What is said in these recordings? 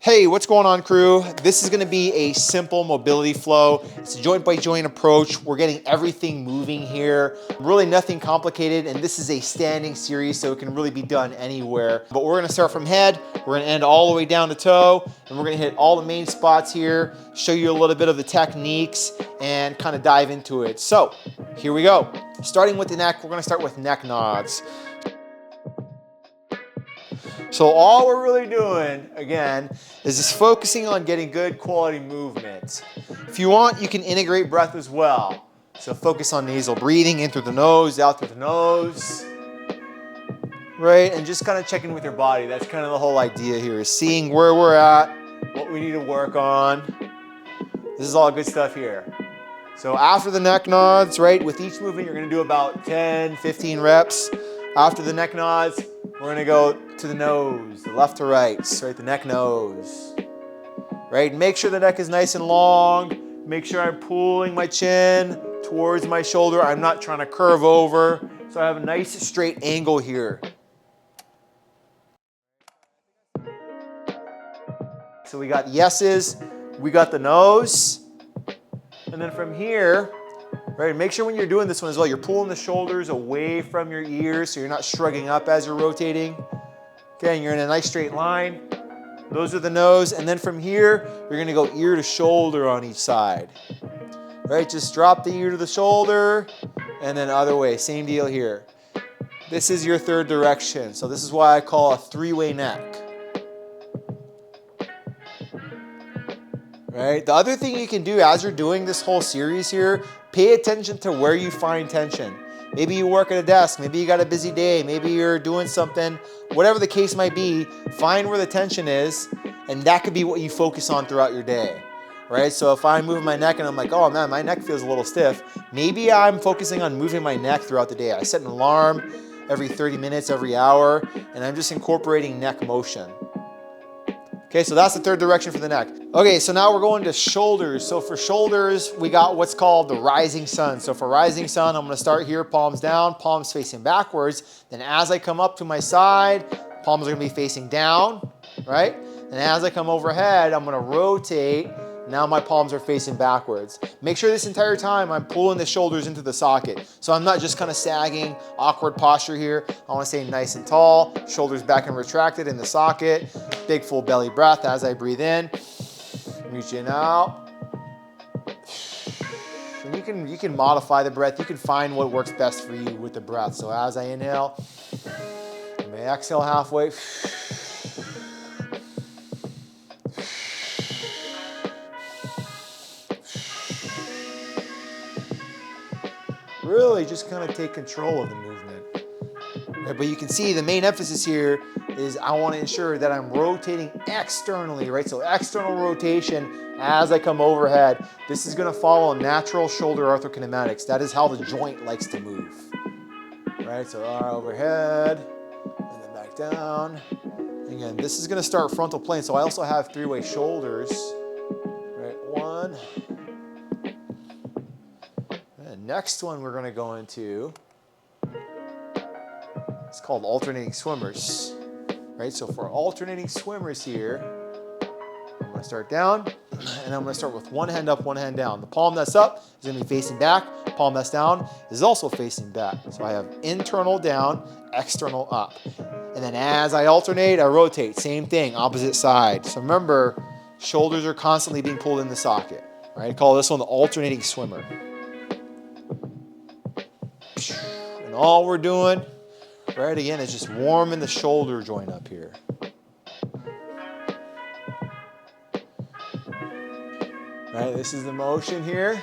Hey, what's going on, crew? This is going to be a simple mobility flow. It's a joint by joint approach. We're getting everything moving here. Really nothing complicated, and this is a standing series, so it can really be done anywhere. But we're going to start from head, we're going to end all the way down to toe, and we're going to hit all the main spots here, show you a little bit of the techniques, and kind of dive into it. So, here we go. Starting with the neck, we're going to start with neck nods. So all we're really doing, again, is just focusing on getting good quality movement. If you want, you can integrate breath as well. So focus on nasal breathing in through the nose, out through the nose. Right, and just kind of checking with your body. That's kind of the whole idea here, is seeing where we're at, what we need to work on. This is all good stuff here. So after the neck nods, right, with each movement, you're gonna do about 10, 15 reps. After the neck nods, we're gonna go to the nose, the left to right, right, the neck nose. Right, make sure the neck is nice and long. Make sure I'm pulling my chin towards my shoulder. I'm not trying to curve over. So I have a nice straight angle here. So we got yeses, we got the nose. And then from here, right, make sure when you're doing this one as well, you're pulling the shoulders away from your ears so you're not shrugging up as you're rotating. Okay, and you're in a nice straight line. Those are the nose. And then from here, you're gonna go ear to shoulder on each side. Right, just drop the ear to the shoulder and then other way, same deal here. This is your third direction. So this is why I call a three-way neck. Right? The other thing you can do as you're doing this whole series here, pay attention to where you find tension. Maybe you work at a desk, maybe you got a busy day, maybe you're doing something, whatever the case might be, find where the tension is, and that could be what you focus on throughout your day. Right? So if I'm moving my neck and I'm like, oh man, my neck feels a little stiff, maybe I'm focusing on moving my neck throughout the day. I set an alarm every 30 minutes, every hour, and I'm just incorporating neck motion. Okay, so that's the third direction for the neck. Okay, so now we're going to shoulders. So for shoulders, we got what's called the rising sun. So for rising sun, I'm gonna start here, palms down, palms facing backwards. Then as I come up to my side, palms are gonna be facing down, right? And as I come overhead, I'm gonna rotate. Now my palms are facing backwards. Make sure this entire time I'm pulling the shoulders into the socket. So I'm not just kind of sagging, awkward posture here. I want to stay nice and tall, shoulders back and retracted in the socket. Big full belly breath as I breathe in. Reaching out. And you can modify the breath. You can find what works best for you with the breath. So as I inhale, I may exhale halfway. Really just kind of take control of the movement. Right, but you can see the main emphasis here is I want to ensure that I'm rotating externally, right? So external rotation as I come overhead. This is going to follow natural shoulder arthrokinematics. That is how the joint likes to move. Right, so overhead, and then back down. Again, this is going to start frontal plane, so I also have three-way shoulders. Right, one. Next one we're going to go into, it's called alternating swimmers. Right, so for alternating swimmers here, I'm going to start down, and I'm going to start with one hand up, one hand down. The palm that's up is going to be facing back. Palm that's down is also facing back. So I have internal down, external up. And then as I alternate, I rotate. Same thing, opposite side. So remember, shoulders are constantly being pulled in the socket. Right, I call this one the alternating swimmer. And all we're doing, right, again, is just warming the shoulder joint up here. Right, this is the motion here.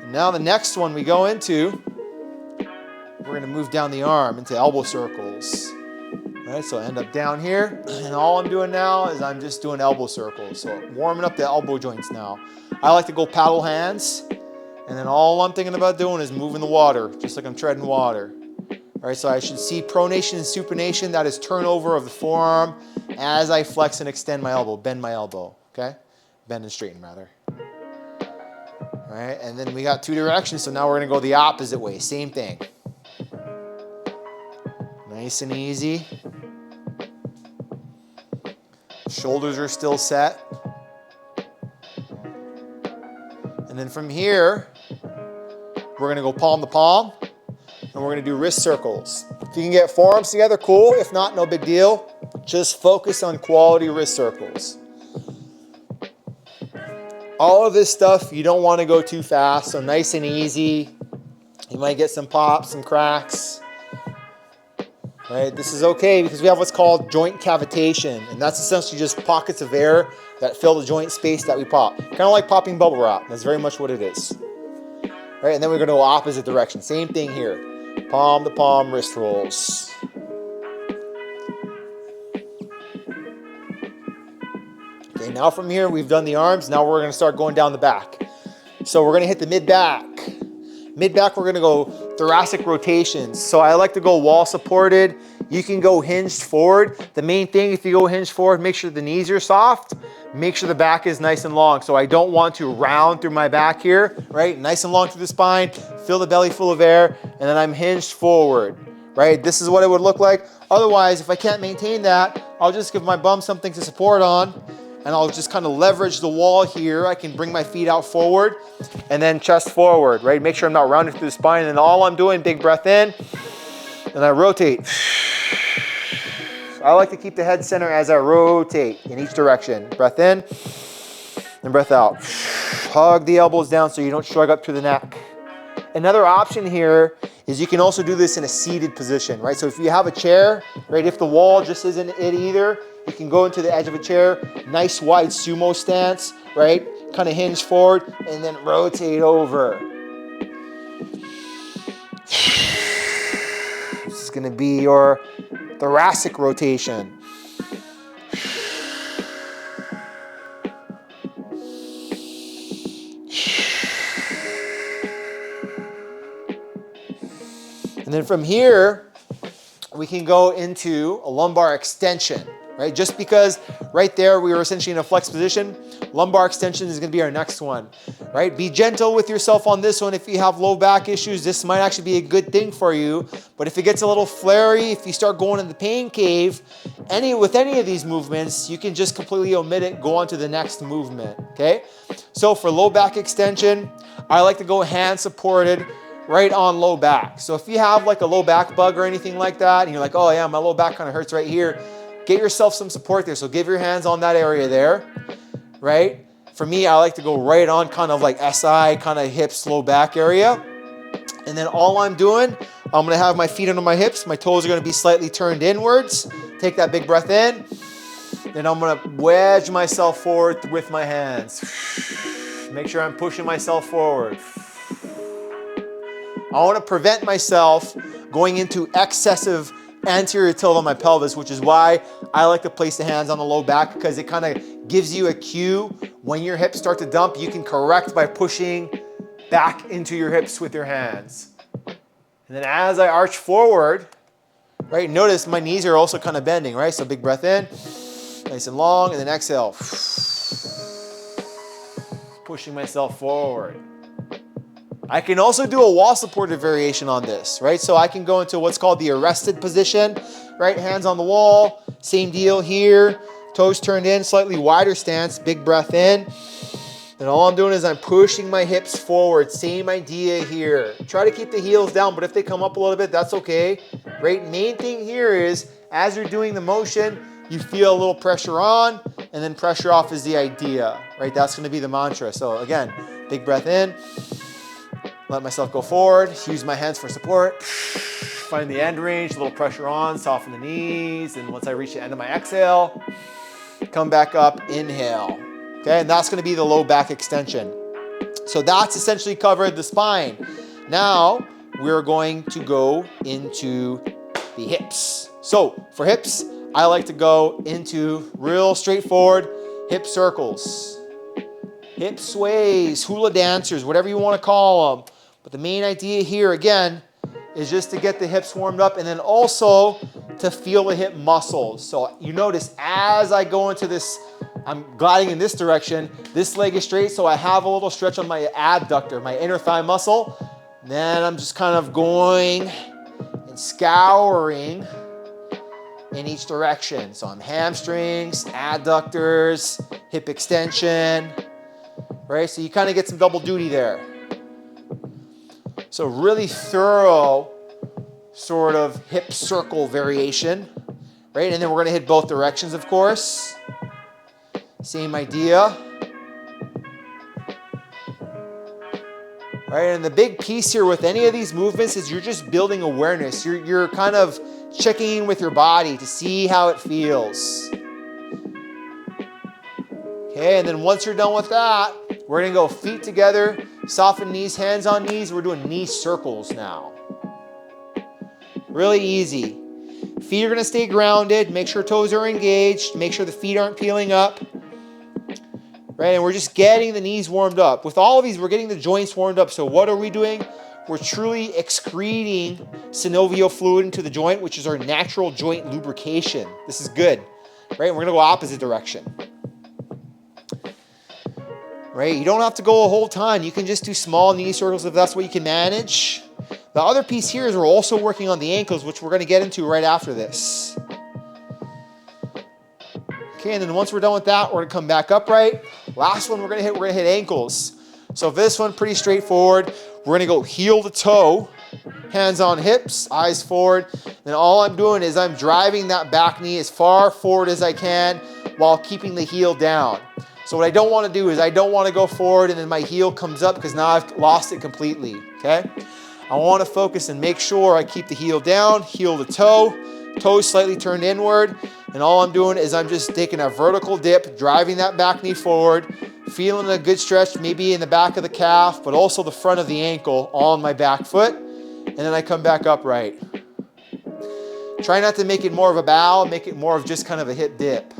And now the next one we go into, we're going to move down the arm into elbow circles. Right, so I end up down here, and all I'm doing now is I'm just doing elbow circles. So warming up the elbow joints now. I like to go paddle hands, and then all I'm thinking about doing is moving the water, just like I'm treading water. All right, so I should see pronation and supination, that is turnover of the forearm as I flex and extend my elbow, bend my elbow, okay? Bend and straighten, rather. All right, and then we got two directions, so now we're gonna go the opposite way, same thing. Nice and easy. Shoulders are still set. And then from here, we're gonna go palm to palm, and we're gonna do wrist circles. If you can get forearms together, cool. If not, no big deal. Just focus on quality wrist circles. All of this stuff, you don't wanna go too fast, so nice and easy. You might get some pops, some cracks. Right? This is okay because we have what's called joint cavitation, and that's essentially just pockets of air that fill the joint space that we pop. Kind of like popping bubble wrap. That's very much what it is. Right? And then we're going to go opposite direction. Same thing here. Palm to palm wrist rolls. Okay, now from here we've done the arms. Now we're going to start going down the back. So we're going to hit the mid-back. Mid-back, we're gonna go thoracic rotations. So I like to go wall supported. You can go hinged forward. The main thing, if you go hinged forward, make sure the knees are soft. Make sure the back is nice and long. So I don't want to round through my back here, right? Nice and long through the spine, fill the belly full of air, and then I'm hinged forward, right? This is what it would look like. Otherwise, if I can't maintain that, I'll just give my bum something to support on, and I'll just kind of leverage the wall here. I can bring my feet out forward and then chest forward, right? Make sure I'm not rounding through the spine. And all I'm doing, big breath in, and I rotate. I like to keep the head center as I rotate in each direction. Breath in and breath out. Hug the elbows down so you don't shrug up through the neck. Another option here is you can also do this in a seated position, right? So if you have a chair, right, if the wall just isn't it either, you can go into the edge of a chair, nice wide sumo stance, right? Kind of hinge forward and then rotate over. This is gonna be your thoracic rotation. And then from here, we can go into a lumbar extension, right? Just because right there we were essentially in a flex position, lumbar extension is gonna be our next one, right? Be gentle with yourself on this one. If you have low back issues, this might actually be a good thing for you. But if it gets a little flary, if you start going in the pain cave, with any of these movements, you can just completely omit it, go on to the next movement, okay? So for low back extension, I like to go hand supported, right on low back. So if you have like a low back bug or anything like that, and you're like, oh yeah, my low back kind of hurts right here, get yourself some support there. So give your hands on that area there, right? For me, I like to go right on kind of like SI, kind of hips, low back area. And then all I'm doing, I'm gonna have my feet under my hips. My toes are gonna be slightly turned inwards. Take that big breath in. Then I'm gonna wedge myself forward with my hands. Make sure I'm pushing myself forward. I want to prevent myself going into excessive anterior tilt on my pelvis, which is why I like to place the hands on the low back, because it kind of gives you a cue when your hips start to dump. You can correct by pushing back into your hips with your hands. And then as I arch forward, right, notice my knees are also kind of bending, right? So big breath in, nice and long, and then exhale. Pushing myself forward. I can also do a wall supported variation on this, right? So I can go into what's called the arrested position, right? Hands on the wall, same deal here. Toes turned in, slightly wider stance, big breath in. And all I'm doing is I'm pushing my hips forward. Same idea here. Try to keep the heels down, but if they come up a little bit, that's okay, right? Main thing here is as you're doing the motion, you feel a little pressure on and then pressure off is the idea, right? That's gonna be the mantra. So again, big breath in. Let myself go forward, use my hands for support. Find the end range, a little pressure on, soften the knees. And once I reach the end of my exhale, come back up, inhale. Okay, and that's gonna be the low back extension. So that's essentially covered the spine. Now, we're going to go into the hips. So for hips, I like to go into real straightforward hip circles. Hip sways, hula dancers, whatever you wanna call them. But the main idea here, again, is just to get the hips warmed up and then also to feel the hip muscles. So you notice as I go into this, I'm gliding in this direction, this leg is straight, so I have a little stretch on my abductor, my inner thigh muscle. Then I'm just kind of going and scouring in each direction. So I'm hamstrings, adductors, hip extension, right? So you kind of get some double duty there. So really thorough sort of hip circle variation, right? And then we're going to hit both directions, of course. Same idea. Right, and the big piece here with any of these movements is you're just building awareness. You're kind of checking in with your body to see how it feels. Okay, and then once you're done with that, we're gonna go feet together, soften knees, hands on knees. We're doing knee circles now. Really easy. Feet are gonna stay grounded. Make sure toes are engaged. Make sure the feet aren't peeling up. Right, and we're just getting the knees warmed up. With all of these, we're getting the joints warmed up. So what are we doing? We're truly excreting synovial fluid into the joint, which is our natural joint lubrication. This is good, right? And we're gonna go opposite direction. Right, you don't have to go a whole ton. You can just do small knee circles if that's what you can manage. The other piece here is we're also working on the ankles, which we're gonna get into right after this. Okay, and then once we're done with that, we're gonna come back upright. Last one we're gonna hit ankles. So for this one, pretty straightforward. We're gonna go heel to toe, hands on hips, eyes forward. Then all I'm doing is I'm driving that back knee as far forward as I can while keeping the heel down. So what I don't wanna do is I don't wanna go forward and then my heel comes up because now I've lost it completely, okay? I wanna focus and make sure I keep the heel down, heel to toe, toes slightly turned inward. And all I'm doing is I'm just taking a vertical dip, driving that back knee forward, feeling a good stretch maybe in the back of the calf, but also the front of the ankle on my back foot. And then I come back upright. Try not to make it more of a bow, make it more of just kind of a hip dip.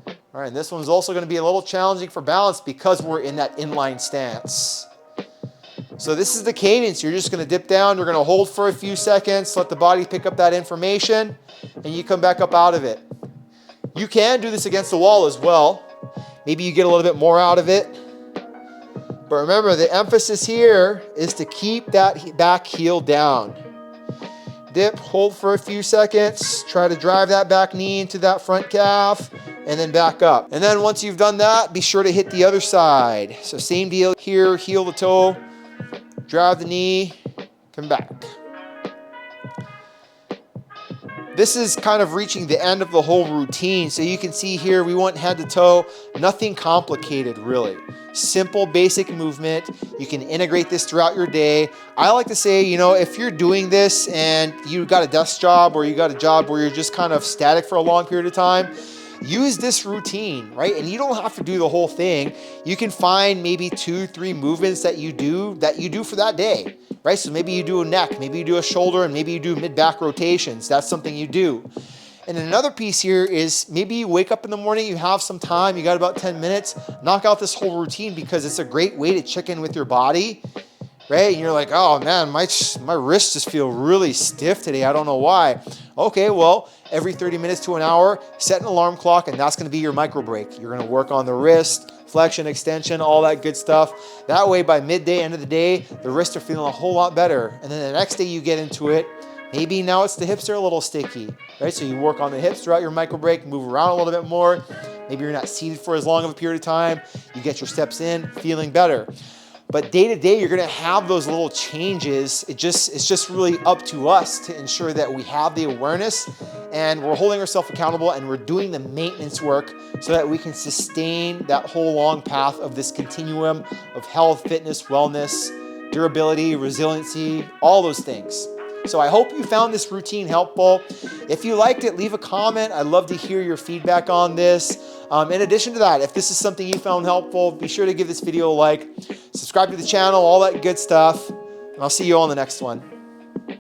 All right, and this one's also gonna be a little challenging for balance because we're in that inline stance. So this is the cadence. You're just gonna dip down, you're gonna hold for a few seconds, let the body pick up that information, and you come back up out of it. You can do this against the wall as well. Maybe you get a little bit more out of it. But remember, the emphasis here is to keep that back heel down. Dip, hold for a few seconds, try to drive that back knee into that front calf, and then back up. And then once you've done that, be sure to hit the other side. So same deal here, heel to toe, drive the knee, come back. This is kind of reaching the end of the whole routine. So you can see here, we went head to toe, nothing complicated really. Simple, basic movement. You can integrate this throughout your day. I like to say, you know, if you're doing this and you got a desk job or you got a job where you're just kind of static for a long period of time, use this routine, right? And you don't have to do the whole thing. You can find maybe 2-3 movements that you do for that day, right? So maybe you do a neck, maybe you do a shoulder, and maybe you do mid-back rotations. That's something you do. And another piece here is maybe you wake up in the morning, you have some time, you got about 10 minutes, knock out this whole routine because it's a great way to check in with your body, right? And you're like, oh man, my wrists just feel really stiff today. I don't know why. Okay, well, every 30 minutes to an hour, set an alarm clock, and that's gonna be your micro break. You're gonna work on the wrist, flexion, extension, all that good stuff. That way, by midday, end of the day, the wrists are feeling a whole lot better. And then the next day you get into it, maybe now it's the hips are a little sticky, right? So you work on the hips throughout your micro break, move around a little bit more. Maybe you're not seated for as long of a period of time. You get your steps in, feeling better. But day to day, you're gonna have those little changes. It's just really up to us to ensure that we have the awareness and we're holding ourselves accountable and we're doing the maintenance work so that we can sustain that whole long path of this continuum of health, fitness, wellness, durability, resiliency, all those things. So I hope you found this routine helpful. If you liked it, leave a comment. I'd love to hear your feedback on this. In addition to that, if this is something you found helpful, be sure to give this video a like, subscribe to the channel, all that good stuff. And I'll see you on the next one.